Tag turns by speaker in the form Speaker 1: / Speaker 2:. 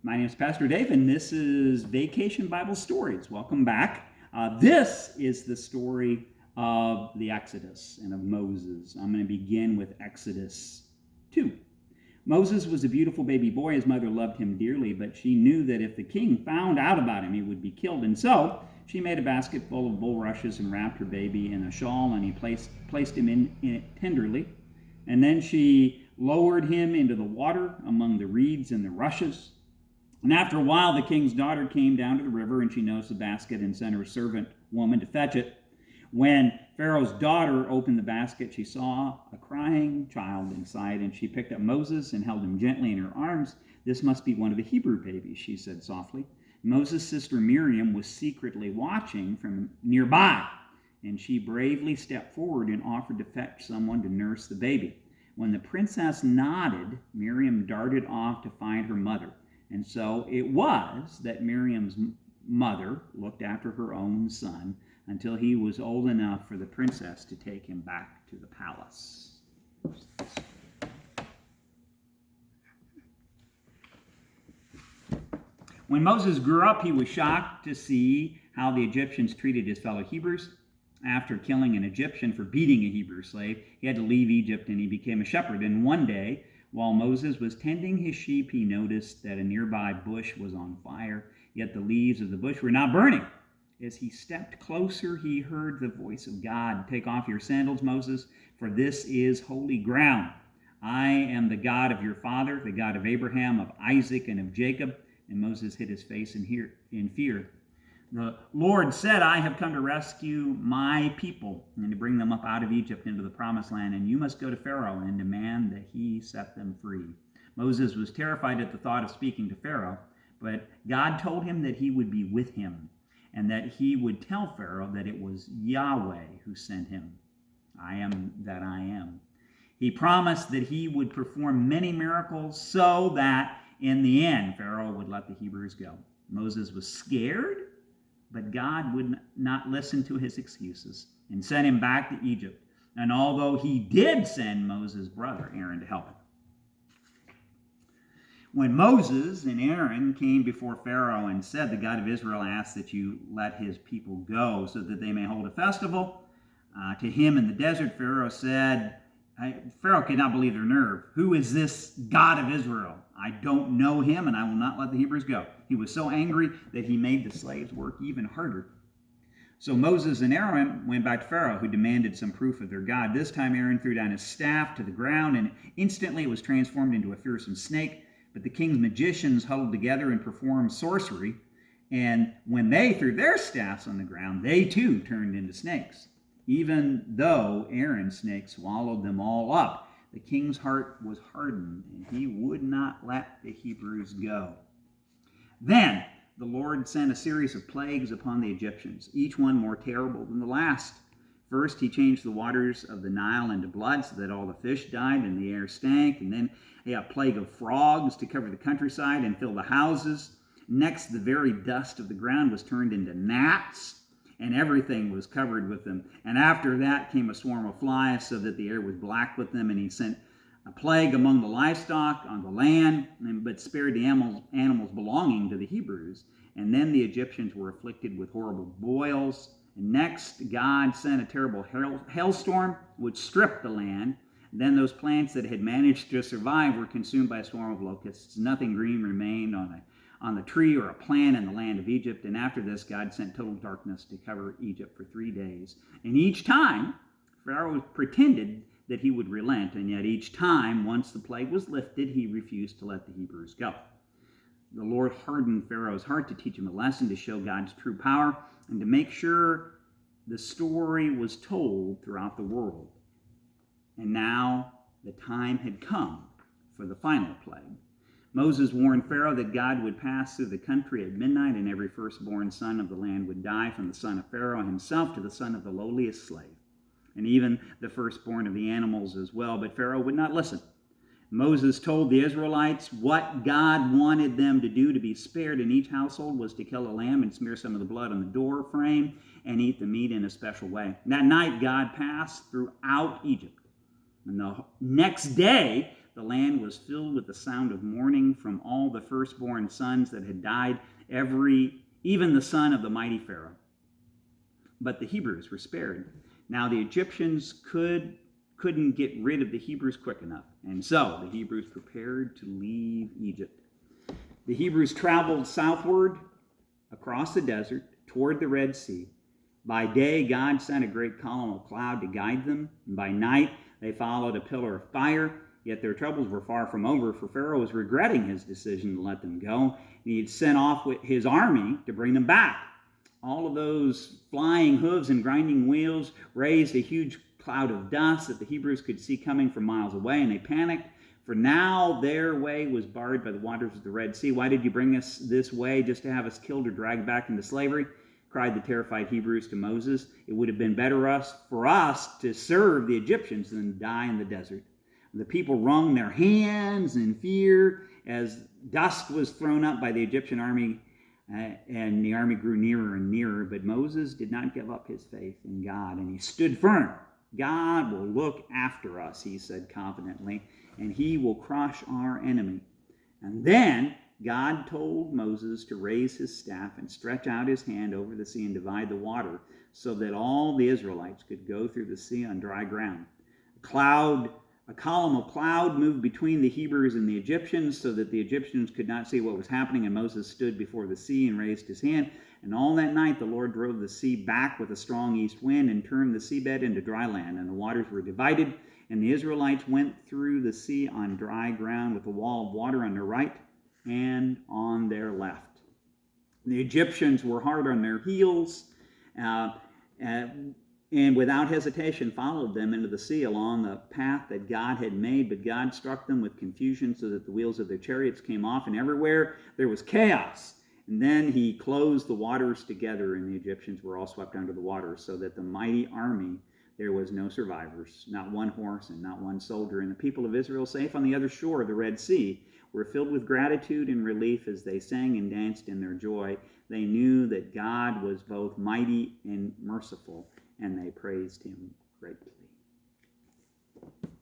Speaker 1: My name is Pastor Dave, and this is Vacation Bible Stories. Welcome back. This is the story of the Exodus and of Moses. I'm going to begin with Exodus 2. Moses was a beautiful baby boy. His mother loved him dearly, but she knew that if the king found out about him, he would be killed. And so she made a basket full of bulrushes and wrapped her baby in a shawl, and he placed him in it tenderly. And then she lowered him into the water among the reeds and the rushes. And after a while, the king's daughter came down to the river, and she nosed the basket and sent her servant woman to fetch it. When Pharaoh's daughter opened the basket, she saw a crying child inside, and she picked up Moses and held him gently in her arms. "This must be one of the Hebrew babies," she said softly. Moses' sister Miriam was secretly watching from nearby, and she bravely stepped forward and offered to fetch someone to nurse the baby. When the princess nodded, Miriam darted off to find her mother. And so it was that Miriam's mother looked after her own son until he was old enough for the princess to take him back to the palace. When Moses grew up, he was shocked to see how the Egyptians treated his fellow Hebrews. After killing an Egyptian for beating a Hebrew slave, he had to leave Egypt and he became a shepherd. And one day, while Moses was tending his sheep, he noticed that a nearby bush was on fire, yet the leaves of the bush were not burning. As he stepped closer, he heard the voice of God. "Take off your sandals, Moses, for this is holy ground. I am the God of your father, the God of Abraham, of Isaac, and of Jacob." And Moses hid his face in fear. "The Lord said, I have come to rescue my people and to bring them up out of Egypt into the promised land, and you must go to Pharaoh and demand that he set them free." Moses was terrified at the thought of speaking to Pharaoh, but God told him that he would be with him and that he would tell Pharaoh that it was Yahweh who sent him. "I am that I am." He promised that he would perform many miracles so that in the end Pharaoh would let the Hebrews go. Moses was scared, but God would not listen to his excuses and sent him back to Egypt. And although he did send Moses' brother Aaron to help him. When Moses and Aaron came before Pharaoh and said, "The God of Israel asks that you let his people go so that they may hold a festival to him in the desert," Pharaoh said, Pharaoh could not believe their nerve. "Who is this God of Israel? I don't know him, and I will not let the Hebrews go." He was so angry that he made the slaves work even harder. So Moses and Aaron went back to Pharaoh, who demanded some proof of their God. This time Aaron threw down his staff to the ground, and instantly it was transformed into a fearsome snake. But the king's magicians huddled together and performed sorcery, and when they threw their staffs on the ground, they too turned into snakes. Even though Aaron's snake swallowed them all up, the king's heart was hardened, and he would not let the Hebrews go. Then the Lord sent a series of plagues upon the Egyptians, each one more terrible than the last. First, he changed the waters of the Nile into blood so that all the fish died and the air stank. And then a plague of frogs to cover the countryside and fill the houses. Next, the very dust of the ground was turned into gnats, and everything was covered with them. And after that came a swarm of flies so that the air was black with them. And he sent a plague among the livestock on the land, but spared the animals belonging to the Hebrews. And then the Egyptians were afflicted with horrible boils. And next, God sent a terrible hailstorm, which stripped the land. And then those plants that had managed to survive were consumed by a swarm of locusts. Nothing green remained on the tree or a plant in the land of Egypt. And after this, God sent total darkness to cover Egypt for 3 days. And each time, Pharaoh pretended that he would relent, and yet each time, once the plague was lifted, he refused to let the Hebrews go. The Lord hardened Pharaoh's heart to teach him a lesson, to show God's true power, and to make sure the story was told throughout the world. And now the time had come for the final plague. Moses warned Pharaoh that God would pass through the country at midnight, and every firstborn son of the land would die, from the son of Pharaoh himself to the son of the lowliest slave, and even the firstborn of the animals as well. But Pharaoh would not listen. Moses told the Israelites what God wanted them to do to be spared, and each household was to kill a lamb and smear some of the blood on the door frame and eat the meat in a special way. And that night God passed throughout Egypt. And the next day the land was filled with the sound of mourning from all the firstborn sons that had died, even the son of the mighty Pharaoh. But the Hebrews were spared. Now the Egyptians couldn't get rid of the Hebrews quick enough, and so the Hebrews prepared to leave Egypt. The Hebrews traveled southward across the desert toward the Red Sea. By day, God sent a great column of cloud to guide them, and by night they followed a pillar of fire. Yet their troubles were far from over, for Pharaoh was regretting his decision to let them go, and he had sent off his army to bring them back. All of those flying hooves and grinding wheels raised a huge cloud of dust that the Hebrews could see coming from miles away, and they panicked, for now their way was barred by the waters of the Red Sea. Why did you bring us this way, just to have us killed or dragged back into slavery? Cried the terrified Hebrews to Moses. It would have been better for us to serve the Egyptians than die in the desert. The people wrung their hands in fear as dust was thrown up by the Egyptian army, and the army grew nearer and nearer. But Moses did not give up his faith in God, and he stood firm. God will look after us, he said confidently, and he will crush our enemy. And then God told Moses to raise his staff and stretch out his hand over the sea and divide the water, so that all the Israelites could go through the sea on dry ground. A column of cloud moved between the Hebrews and the Egyptians, so that the Egyptians could not see what was happening, and Moses stood before the sea and raised his hand. And all that night the Lord drove the sea back with a strong east wind and turned the seabed into dry land, and the waters were divided, and the Israelites went through the sea on dry ground with a wall of water on their right and on their left. The Egyptians were hard on their heels, and without hesitation followed them into the sea along the path that God had made. But God struck them with confusion so that the wheels of their chariots came off, and everywhere there was chaos. And then he closed the waters together, and the Egyptians were all swept under the water, so that the mighty army, there was no survivors, not one horse and not one soldier. And the people of Israel, safe on the other shore of the Red Sea, were filled with gratitude and relief as they sang and danced in their joy. They knew that God was both mighty and merciful, and they praised him greatly.